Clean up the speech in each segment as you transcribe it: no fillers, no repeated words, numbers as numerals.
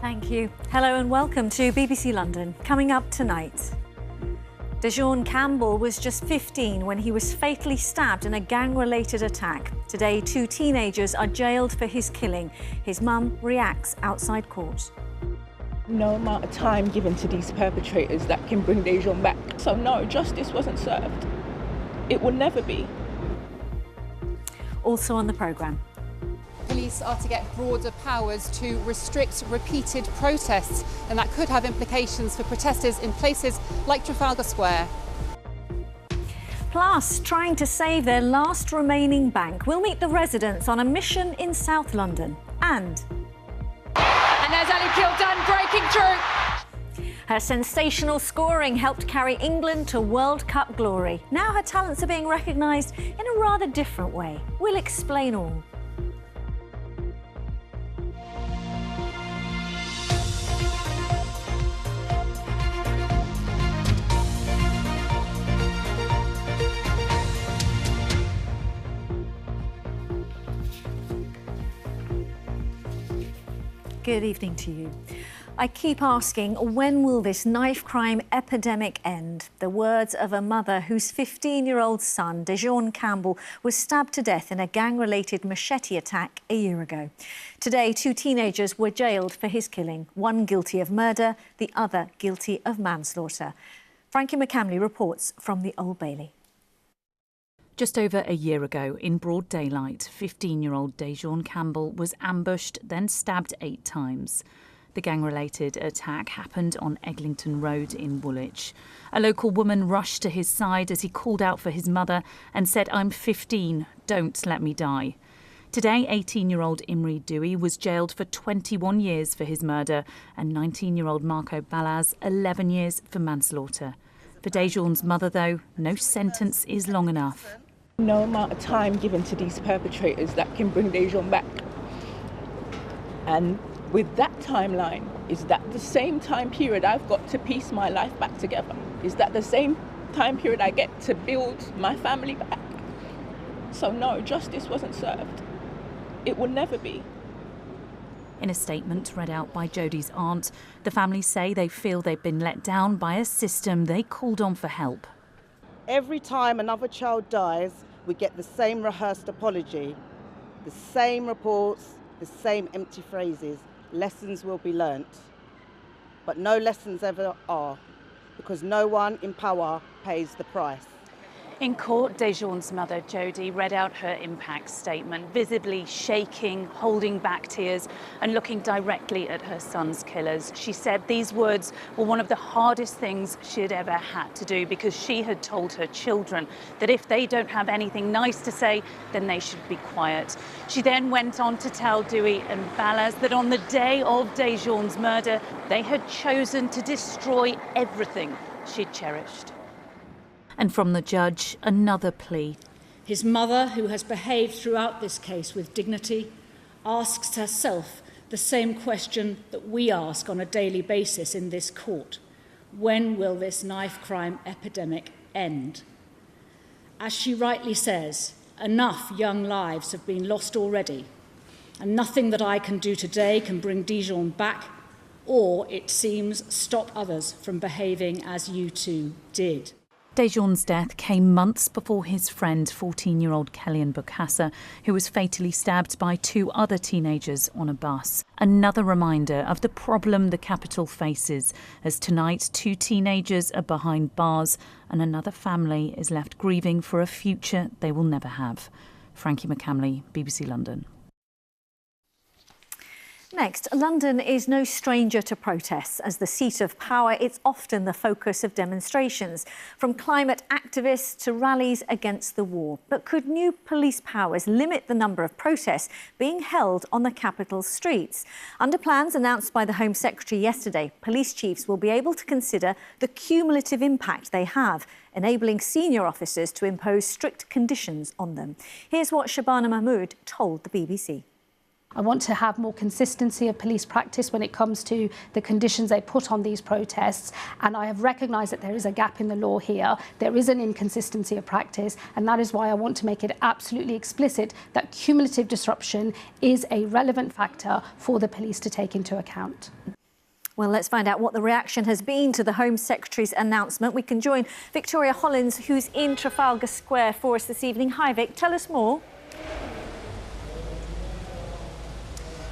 Thank you. Hello and welcome to BBC London. Coming up tonight. Dejon Campbell was just 15 when he was fatally stabbed in a gang-related attack. Today, 2 teenagers are jailed for his killing. His mum reacts outside court. No amount of time given to these perpetrators that can bring Dejon back. So no, justice wasn't served. It will never be. Also on the programme. Police are to get broader powers to restrict repeated protests, and that could have implications for protesters in places like Trafalgar Square. Plus, trying to save their last remaining bank. We'll meet the residents on a mission in South London. And there's Ellie Kildunn breaking through. Her sensational scoring helped carry England to World Cup glory. Now her talents are being recognised in a rather different way. We'll explain all. Good evening to you. I keep asking, when will this knife crime epidemic end? The words of a mother whose 15-year-old son, Dejon Campbell, was stabbed to death in a gang-related machete attack a year ago. Today, 2 teenagers were jailed for his killing, one guilty of murder, the other guilty of manslaughter. Frankie McCamley reports from the Old Bailey. Just over a year ago, in broad daylight, 15-year-old Dejon Campbell was ambushed, then stabbed 8 times. The gang-related attack happened on Eglinton Road in Woolwich. A local woman rushed to his side as he called out for his mother and said, "I'm 15, don't let me die." Today, 18-year-old Imri Dewey was jailed for 21 years for his murder and 19-year-old Marco Balaz 11 years for manslaughter. For Dejon's mother, though, no sentence is long enough. No amount of time given to these perpetrators that can bring Dejon back. And with that timeline, is that the same time period I've got to piece my life back together? Is that the same time period I get to build my family back? So no, justice wasn't served. It will never be. In a statement read out by Jodie's aunt, the family say they feel they've been let down by a system they called on for help. Every time another child dies, we get the same rehearsed apology, the same reports, the same empty phrases. Lessons will be learnt. But no lessons ever are, because no one in power pays the price. In court, Dejon's mother, Jodie, read out her impact statement, visibly shaking, holding back tears and looking directly at her son's killers. She said these words were one of the hardest things she had ever had to do, because she had told her children that if they don't have anything nice to say, then they should be quiet. She then went on to tell Dewey and Balaz that on the day of Dejon's murder, they had chosen to destroy everything she'd cherished. And from the judge, another plea. His mother, who has behaved throughout this case with dignity, asks herself the same question that we ask on a daily basis in this court. When will this knife crime epidemic end? As she rightly says, enough young lives have been lost already, and nothing that I can do today can bring Dejon back, or, it seems, stop others from behaving as you two did. Dejon's death came months before his friend, 14-year-old Kellyanne Bokassa, who was fatally stabbed by 2 other teenagers on a bus. Another reminder of the problem the capital faces, as tonight 2 teenagers are behind bars and another family is left grieving for a future they will never have. Frankie McCamley, BBC London. Next, London is no stranger to protests. As the seat of power, it's often the focus of demonstrations, from climate activists to rallies against the war. But could new police powers limit the number of protests being held on the capital's streets? Under plans announced by the Home Secretary yesterday, police chiefs will be able to consider the cumulative impact they have, enabling senior officers to impose strict conditions on them. Here's what Shabana Mahmood told the BBC. I want to have more consistency of police practice when it comes to the conditions they put on these protests, and I have recognised that there is a gap in the law here. There is an inconsistency of practice, and that is why I want to make it absolutely explicit that cumulative disruption is a relevant factor for the police to take into account. Well, let's find out what the reaction has been to the Home Secretary's announcement. We can join Victoria Hollins, who's in Trafalgar Square for us this evening. Hi, Vic, tell us more.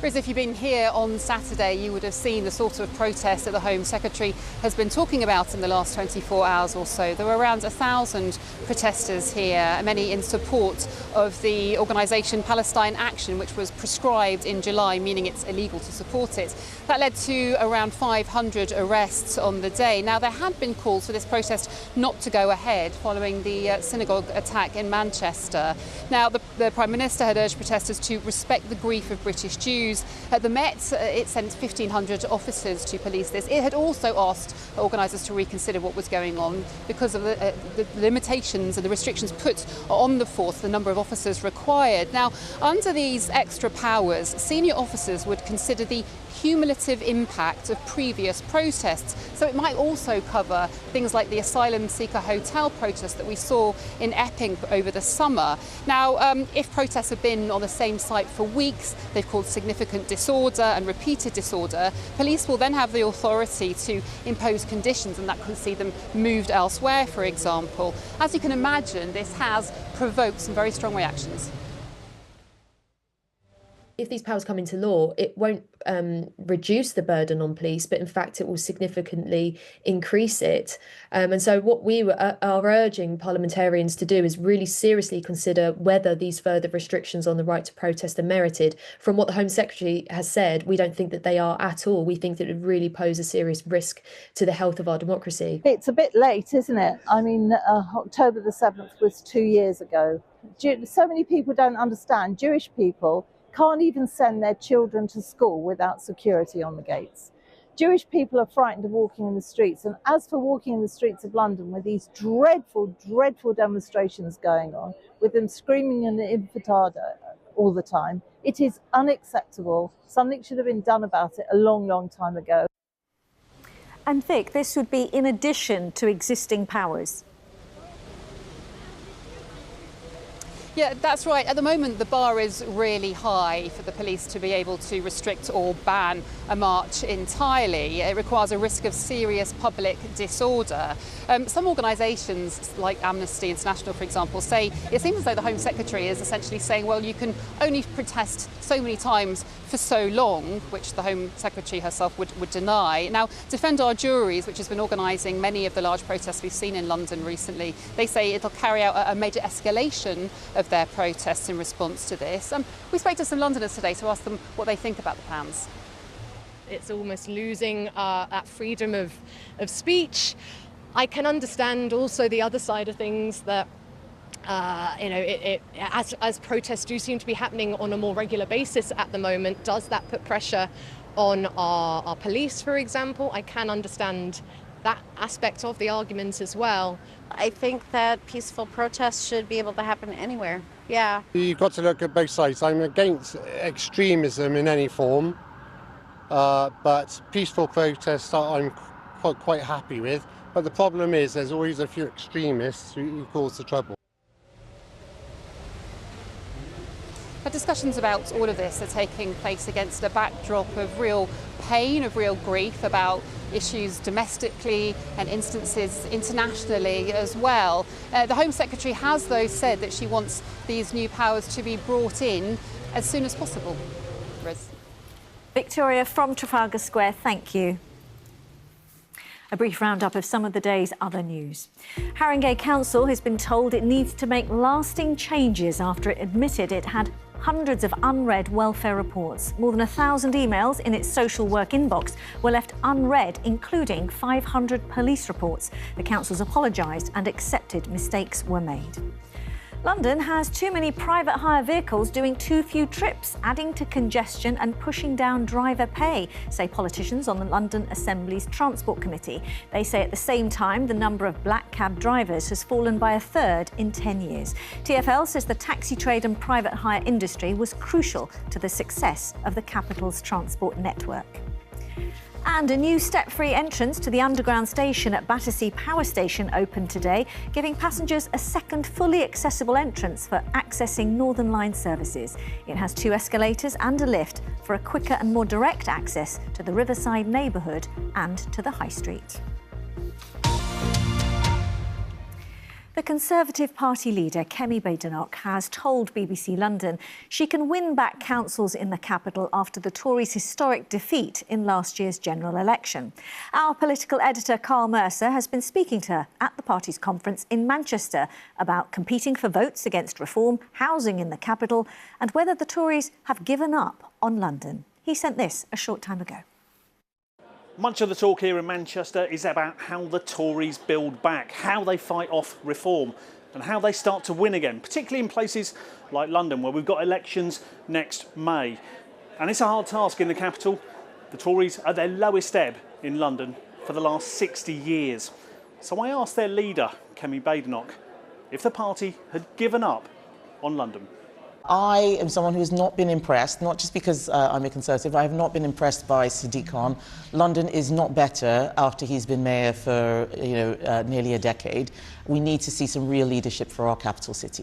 Whereas if you've been here on Saturday, you would have seen the sort of protest that the Home Secretary has been talking about in the last 24 hours or so. There were around 1,000 protesters here, many in support of the organisation Palestine Action, which was proscribed in July, meaning it's illegal to support it. That led to around 500 arrests on the day. Now, there had been calls for this protest not to go ahead following the synagogue attack in Manchester. Now, the Prime Minister had urged protesters to respect the grief of British Jews. At the Met, it sent 1,500 officers to police this. It had also asked organisers to reconsider what was going on because of the limitations and the restrictions put on the force, the number of officers required. Now, under these extra powers, senior officers would consider the cumulative impact of previous protests. So it might also cover things like the asylum seeker hotel protest that we saw in Epping over the summer. Now, if protests have been on the same site for weeks, they've caused significant disorder and repeated disorder, police will then have the authority to impose conditions, and that could see them moved elsewhere, for example. As you can imagine, this has provoked some very strong reactions. If these powers come into law, it won't reduce the burden on police, but in fact it will significantly increase it. And so what we are urging parliamentarians to do is really seriously consider whether these further restrictions on the right to protest are merited. From what the Home Secretary has said, we don't think that they are at all. We think that it would really pose a serious risk to the health of our democracy. It's a bit late, isn't it? I mean, October the 7th was 2 years ago. So many people don't understand. Jewish people can't even send their children to school without security on the gates. Jewish people are frightened of walking in the streets. And as for walking in the streets of London with these dreadful, dreadful demonstrations going on, with them screaming in the intifada all the time, it is unacceptable. Something should have been done about it a long, long time ago. And Vic, this would be in addition to existing powers. Yeah, that's right. At the moment, the bar is really high for the police to be able to restrict or ban a march entirely. It requires a risk of serious public disorder. Some organisations, like Amnesty International, for example, say it seems as though the Home Secretary is essentially saying, well, you can only protest so many times for so long, which the Home Secretary herself would deny. Now, Defend Our Juries, which has been organising many of the large protests we've seen in London recently, they say it'll carry out a major escalation of their protests in response to this. We spoke to some Londoners today to ask them what they think about the plans. It's almost losing that freedom of speech. I can understand also the other side of things that as protests do seem to be happening on a more regular basis at the moment, does that put pressure on our police, for example? I can understand that aspect of the argument as well. I think that peaceful protests should be able to happen anywhere. Yeah. You've got to look at both sides. I'm against extremism in any form, but peaceful protests I'm quite happy with. But the problem is there's always a few extremists who cause the trouble. But discussions about all of this are taking place against a backdrop of real pain, of real grief about issues domestically and instances internationally as well. The Home Secretary has, though, said that she wants these new powers to be brought in as soon as possible. Riz. Victoria from Trafalgar Square, thank you. A brief roundup of some of the day's other news. Haringey Council has been told it needs to make lasting changes after it admitted it had hundreds of unread welfare reports. More than 1,000 emails in its social work inbox were left unread, including 500 police reports. The council's apologised and accepted mistakes were made. London has too many private hire vehicles doing too few trips, adding to congestion and pushing down driver pay, say politicians on the London Assembly's Transport Committee. They say at the same time, the number of black cab drivers has fallen by a third in 10 years. TfL says the taxi trade and private hire industry was crucial to the success of the capital's transport network. And a new step-free entrance to the underground station at Battersea Power Station opened today, giving passengers a second fully accessible entrance for accessing Northern Line services. It has 2 escalators and a lift for a quicker and more direct access to the Riverside neighbourhood and to the High Street. The Conservative Party leader, Kemi Badenoch, has told BBC London she can win back councils in the capital after the Tories' historic defeat in last year's general election. Our political editor, Carl Mercer, has been speaking to her at the party's conference in Manchester about competing for votes against reform, housing in the capital, and whether the Tories have given up on London. He sent this a short time ago. Much of the talk here in Manchester is about how the Tories build back, how they fight off reform and how they start to win again, particularly in places like London, where we've got elections next May. And it's a hard task in the capital. The Tories are at their lowest ebb in London for the last 60 years. So I asked their leader, Kemi Badenoch, if the party had given up on London. I am someone who has not been impressed, not just because I'm a Conservative, I have not been impressed by Sadiq Khan. London is not better after he's been mayor for nearly a decade. We need to see some real leadership for our capital city.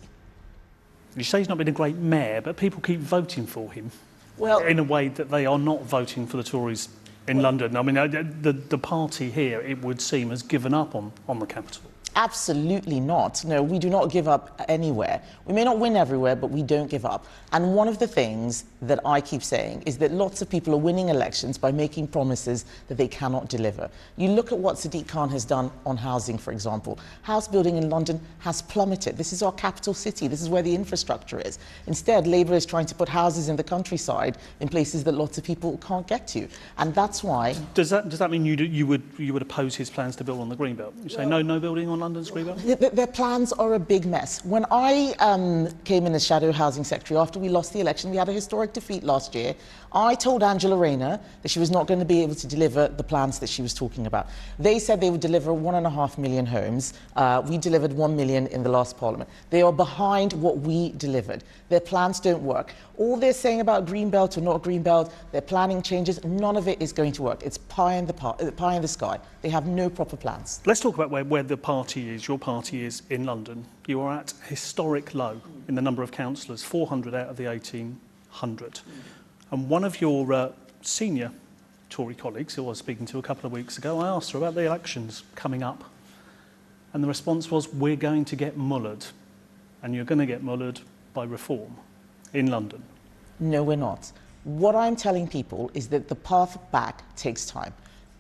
You say he's not been a great mayor, but people keep voting for him. Well, in a way that they are not voting for the Tories in London. I mean, the party here, it would seem, has given up on the capital. Absolutely not. No, we do not give up anywhere. We may not win everywhere, but we don't give up. And one of the things that I keep saying is that lots of people are winning elections by making promises that they cannot deliver. You look at what Sadiq Khan has done on housing, for example. House building in London has plummeted. This is our capital city. This is where the infrastructure is. Instead, Labour is trying to put houses in the countryside in places that lots of people can't get to. And that's why... Does that mean you would oppose his plans to build on the Greenbelt? You say no building on London's Greenbelt? Their plans are a big mess. When I came in as Shadow Housing Secretary after we lost the election, we had a historic defeat last year. I told Angela Rayner that she was not going to be able to deliver the plans that she was talking about. They said they would deliver 1.5 million homes. We delivered 1 million in the last Parliament. They are behind what we delivered. Their plans don't work. All they're saying about Greenbelt or not Greenbelt, their planning changes, none of it is going to work. It's pie in the sky. They have no proper plans. Let's talk about where the party is. Your party is in London. You are at historic low in the number of councillors, 400 out of the 1,800. And one of your senior Tory colleagues, who I was speaking to a couple of weeks ago, I asked her about the elections coming up. And the response was, we're going to get mullered. And you're going to get mullered by reform in London. No, we're not. What I'm telling people is that the path back takes time.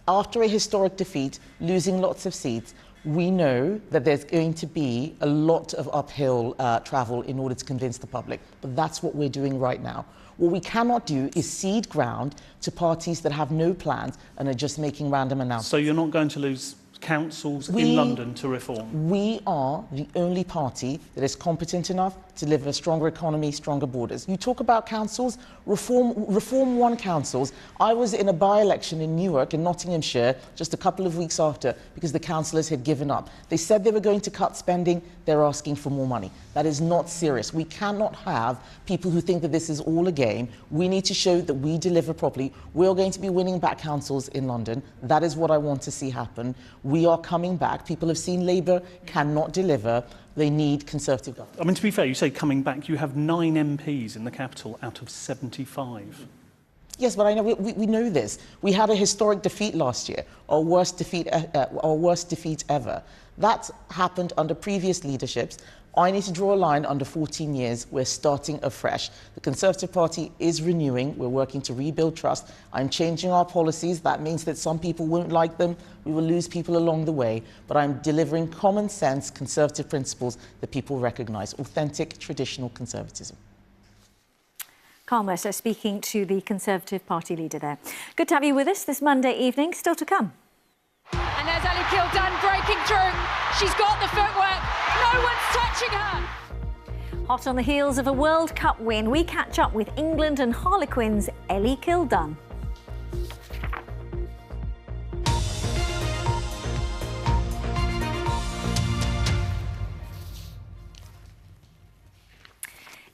After a historic defeat, losing lots of seats, we know that there's going to be a lot of uphill travel in order to convince the public. But that's what we're doing right now. What we cannot do is cede ground to parties that have no plans and are just making random announcements. So you're not going to lose councils in London to reform? We are the only party that is competent enough to deliver a stronger economy, stronger borders. You talk about councils, reform one councils. I was in a by-election in Newark in Nottinghamshire just a couple of weeks after because the councillors had given up. They said they were going to cut spending, they're asking for more money. That is not serious. We cannot have people who think that this is all a game. We need to show that we deliver properly. We're going to be winning back councils in London. That is what I want to see happen. We are coming back. People have seen Labour cannot deliver. They need Conservative government. I mean, to be fair, you say coming back. You have 9 MPs in the capital out of 75. Yes, but I know we know this. We had a historic defeat last year, our worst defeat ever. That happened under previous leaderships. I need to draw a line under 14 years. We're starting afresh. The Conservative Party is renewing. We're working to rebuild trust. I'm changing our policies. That means that some people won't like them. We will lose people along the way. But I'm delivering common sense Conservative principles that people recognise. Authentic, traditional Conservatism. Carl Mercer speaking to the Conservative Party leader there. Good to have you with us this Monday evening. Still to come. And there's Ellie Kildan breaking through. She's got the footwork. No one's touching her. Hot on the heels of a World Cup win, we catch up with England and Harlequins' Ellie Kildunn.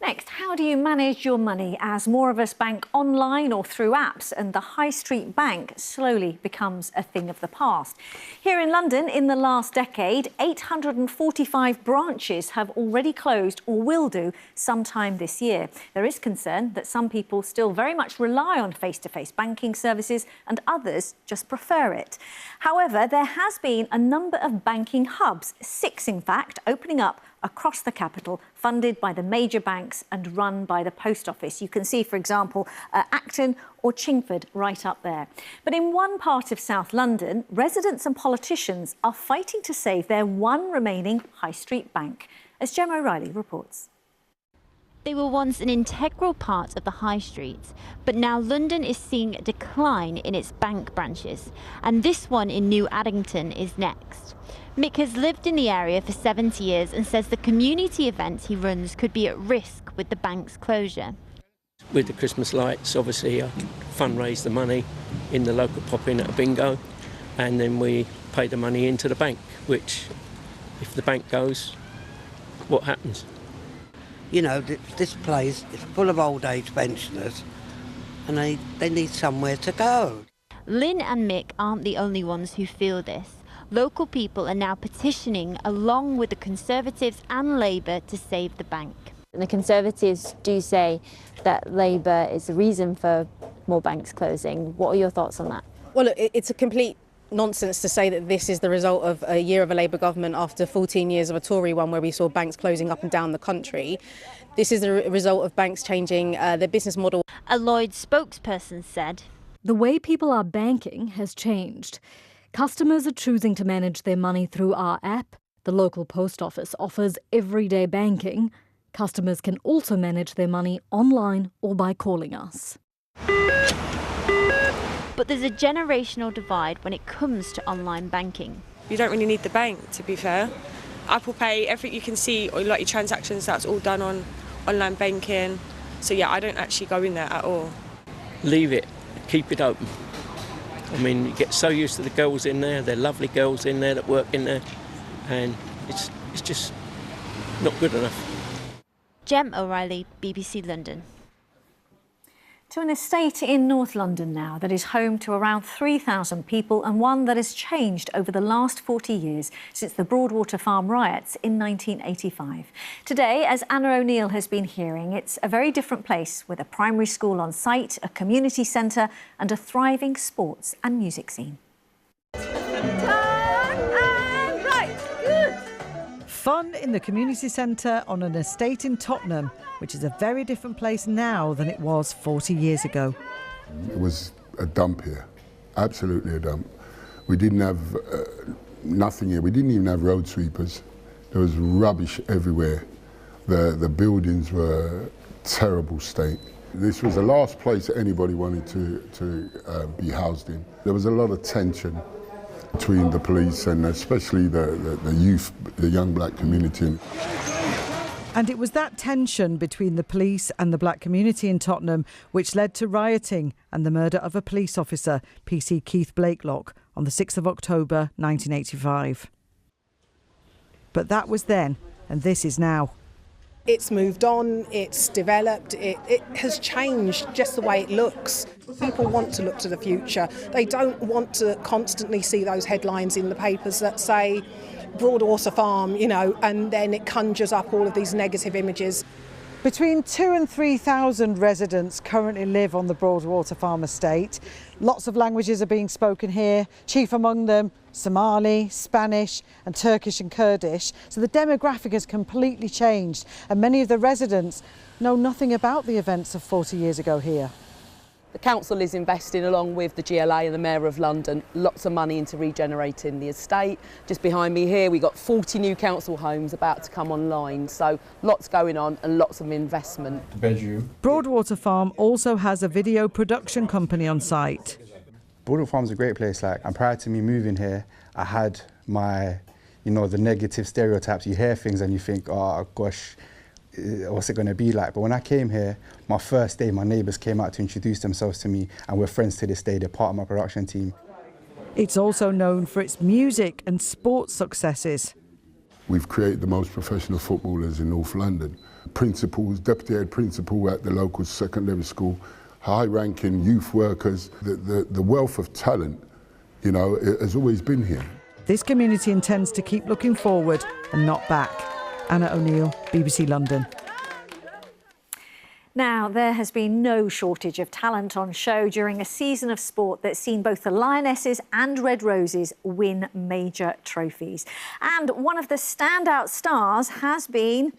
Next, how do you manage your money as more of us bank online or through apps and the high street bank slowly becomes a thing of the past? Here in London, in the last decade, 845 branches have already closed or will do sometime this year. There is concern that some people still very much rely on face-to-face banking services and others just prefer it. However, there has been a number of banking hubs, 6 in fact, opening up across the capital, funded by the major banks and run by the Post Office. You can see, for example, Acton or Chingford right up there. But in one part of South London, residents and politicians are fighting to save their one remaining high street bank, as Gemma O'Reilly reports. They were once an integral part of the high streets, but now London is seeing a decline in its bank branches, and this one in New Addington is next. Mick has lived in the area for 70 years and says the community events he runs could be at risk with the bank's closure. With the Christmas lights, obviously I fundraise the money in the local pop-in at a bingo, and then we pay the money into the bank, which, if the bank goes, what happens? You know, this place is full of old age pensioners and they need somewhere to go. Lynn and Mick aren't the only ones who feel this. Local people are now petitioning along with the Conservatives and Labour to save the bank. And the Conservatives do say that Labour is the reason for more banks closing. What are your thoughts on that? Well, it's a complete nonsense to say that this is the result of a year of a Labour government after 14 years of a Tory one where we saw banks closing up and down the country. This is the result of banks changing their business model. A Lloyds spokesperson said, "The way people are banking has changed. Customers are choosing to manage their money through our app. The local post office offers everyday banking. Customers can also manage their money online or by calling us." But there's a generational divide when it comes to online banking. You don't really need the bank, to be fair. Apple Pay, everything you can see, or like your transactions, that's all done on online banking. So yeah, I don't actually go in there at all. Leave it, keep it open. I mean, you get so used to the girls in there, they're lovely girls in there that work in there, and it's just not good enough. Gem O'Reilly, BBC London. To an estate in North London now that is home to around 3,000 people and one that has changed over the last 40 years since the Broadwater Farm riots in 1985. Today, as Anna O'Neill has been hearing, it's a very different place with a primary school on site, a community centre and a thriving sports and music scene. Fun in the community centre on an estate in Tottenham, which is a very different place now than it was 40 years ago. It was a dump here, absolutely a dump. We didn't have nothing here. We didn't even have road sweepers. There was rubbish everywhere. The buildings were terrible state. This was the last place that anybody wanted to be housed in. There was a lot of tension between the police and especially the youth, the young black community. And it was that tension between the police and the black community in Tottenham which led to rioting and the murder of a police officer, PC Keith Blakelock, on the 6th of October 1985. But that was then, and this is now. It's moved on, it's developed, it has changed just the way it looks. People want to look to the future. They don't want to constantly see those headlines in the papers that say Broadwater Farm, you know, and then it conjures up all of these negative images. Between 2,000 and 3,000 residents currently live on the Broadwater Farm estate. Lots of languages are being spoken here, chief among them Somali, Spanish and Turkish and Kurdish. So the demographic has completely changed and many of the residents know nothing about the events of 40 years ago here. The council is investing, along with the GLA and the Mayor of London, lots of money into regenerating the estate. Just behind me here, we've got 40 new council homes about to come online, so lots going on and lots of investment. Broadwater Farm also has a video production company on site. Broadwater Farm's a great place. And prior to me moving here, I had my, the negative stereotypes. You hear things and you think, oh gosh, what's it going to be like? But when I came here, my first day, my neighbours came out to introduce themselves to me, and we're friends to this day. They're part of my production team. It's also known for its music and sports successes. We've created the most professional footballers in North London. Principals, deputy head principal at the local secondary school, high-ranking youth workers. The wealth of talent, you know, it has always been here. This community intends to keep looking forward and not back. Anna O'Neill, BBC London. Now, there has been no shortage of talent on show during a season of sport that's seen both the Lionesses and Red Roses win major trophies. And one of the standout stars has been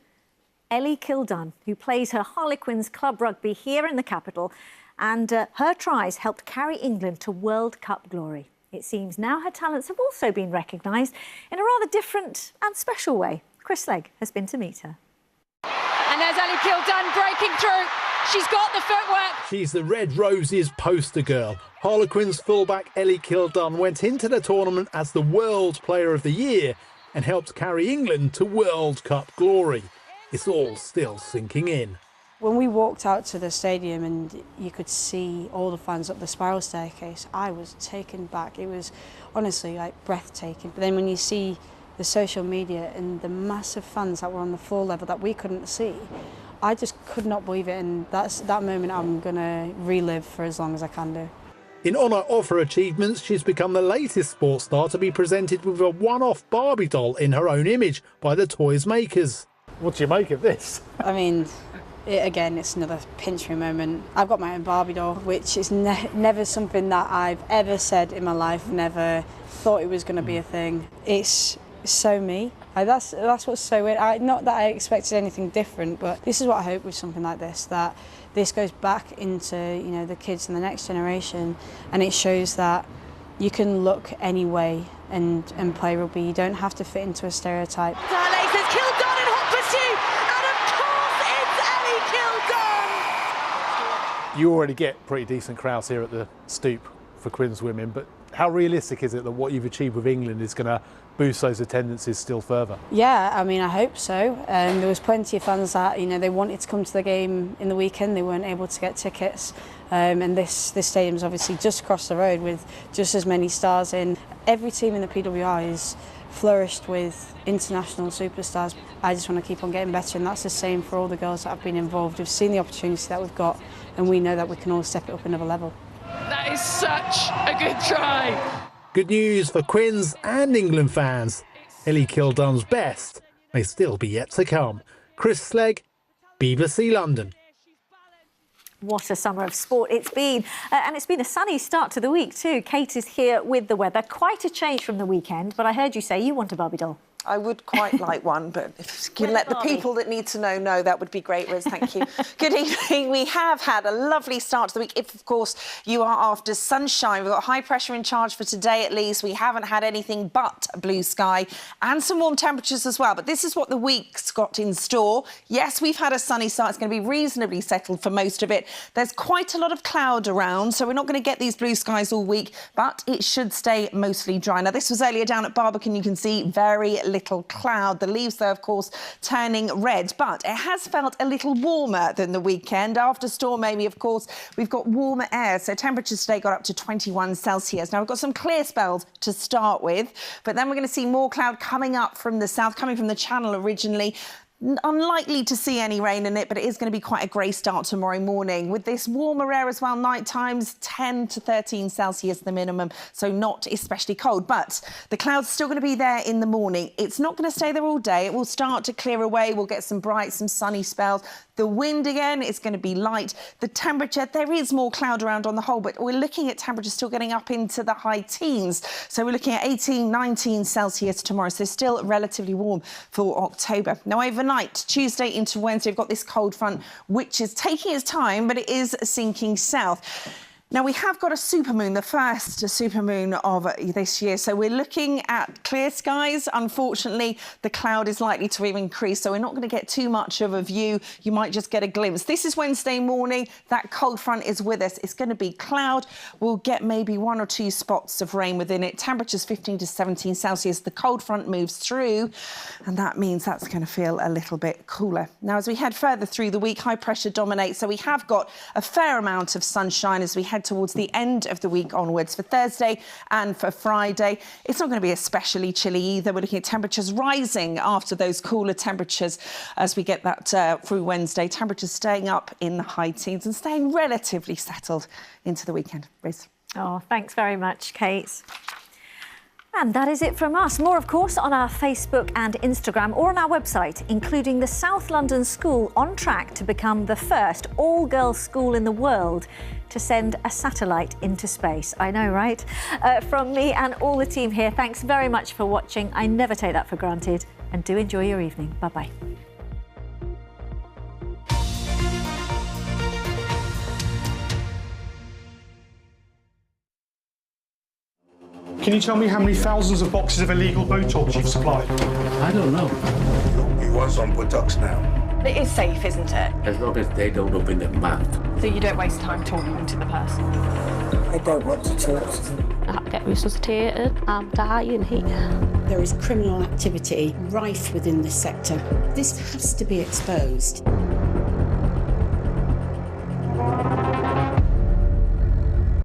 Ellie Kildunn, who plays her Harlequins club rugby here in the capital, and her tries helped carry England to World Cup glory. It seems now her talents have also been recognised in a rather different and special way. Chris Legg has been to meet her. And there's Ellie Kildunn breaking through. She's got the footwork. She's the Red Roses poster girl. Harlequins fullback Ellie Kildunn went into the tournament as the World Player of the Year and helped carry England to World Cup glory. It's all still sinking in. When we walked out to the stadium and you could see all the fans up the spiral staircase, I was taken back. It was honestly like breathtaking. But then when you see the social media and the massive fans that were on the floor level that we couldn't see, I just could not believe it, and that moment I'm going to relive for as long as I can do. In honour of her achievements, she's become the latest sports star to be presented with a one-off Barbie doll in her own image by the toys makers. What do you make of this? I mean, again, it's another pinch me moment. I've got my own Barbie doll, which is never something that I've ever said in my life, never thought it was going to be a thing. It's so me. That's what's so weird. Not that I expected anything different, but this is what I hope with something like this, that this goes back into, you know, the kids and the next generation, and it shows that you can look any way and play rugby. You don't have to fit into a stereotype. Laces Kildunn in hot pursuit, and of course it's Ellie Kildunn. You already get pretty decent crowds here at the Stoop for Quins Women, but how realistic is it that what you've achieved with England is going to boost those attendances still further? Yeah, I mean, I hope so. There was plenty of fans that, you know, they wanted to come to the game in the weekend, they weren't able to get tickets, and this stadium's obviously just across the road with just as many stars in. Every team in the PWR is flourished with international superstars. I just want to keep on getting better, and that's the same for all the girls that have been involved. We've seen the opportunity that we've got, and we know that we can all step it up another level. That is such a good try. Good news for Quins and England fans. Ellie Kildunn's best may still be yet to come. Chris Legg, BBC London. What a summer of sport it's been. And it's been a sunny start to the week too. Kate is here with the weather. Quite a change from the weekend, but I heard you say you want a Barbie doll. I would quite like one, but if you can let the people that need to know, that would be great, Riz. Thank you. Good evening. We have had a lovely start to the week. If, of course, you are after sunshine, we've got high pressure in charge for today at least. We haven't had anything but blue sky and some warm temperatures as well. But this is what the week's got in store. Yes, we've had a sunny start. It's going to be reasonably settled for most of it. There's quite a lot of cloud around, so we're not going to get these blue skies all week, but it should stay mostly dry. Now, this was earlier down at Barbican. You can see very little cloud. The leaves, though, of course, turning red, but it has felt a little warmer than the weekend. After Storm Amy, of course, we've got warmer air, so temperatures today got up to 21 Celsius. Now, we've got some clear spells to start with, but then we're going to see more cloud coming up from the south, coming from the Channel originally. Unlikely to see any rain in it, but it is going to be quite a grey start tomorrow morning. With this warmer air as well, night times 10 to 13 Celsius the minimum, so not especially cold. But the clouds still going to be there in the morning. It's not going to stay there all day. It will start to clear away. We'll get some bright, some sunny spells. The wind again is going to be light. The temperature, there is more cloud around on the whole, but we're looking at temperatures still getting up into the high teens. So we're looking at 18, 19 Celsius tomorrow, so still relatively warm for October. Now, overnight, Tuesday into Wednesday, we've got this cold front, which is taking its time, but it is sinking south. Now, we have got a supermoon, the first supermoon of this year. So we're looking at clear skies. Unfortunately, the cloud is likely to increase, so we're not going to get too much of a view. You might just get a glimpse. This is Wednesday morning. That cold front is with us. It's going to be cloud. We'll get maybe 1 or 2 spots of rain within it. Temperatures 15 to 17 Celsius. The cold front moves through, and that means that's going to feel a little bit cooler. Now, as we head further through the week, high pressure dominates. So we have got a fair amount of sunshine as we head towards the end of the week onwards. For Thursday and for Friday, it's not going to be especially chilly either. We're looking at temperatures rising after those cooler temperatures as we get that through Wednesday. Temperatures staying up in the high teens and staying relatively settled into the weekend. Riz. Oh, thanks very much, Kate. And that is it from us. More, of course, on our Facebook and Instagram or on our website, including the South London School on track to become the first all-girls school in the world to send a satellite into space. I know, right? From me and all the team here, thanks very much for watching. I never take that for granted. And do enjoy your evening. Bye-bye. Can you tell me how many thousands of boxes of illegal Botox you've supplied? I don't know. You want some Botox now? It is safe, isn't it? As long as they don't open their mouth. So you don't waste time talking to the person? I don't want to talk to them. I have to get resuscitated. I'm dying here. There is criminal activity rife within this sector. This has to be exposed.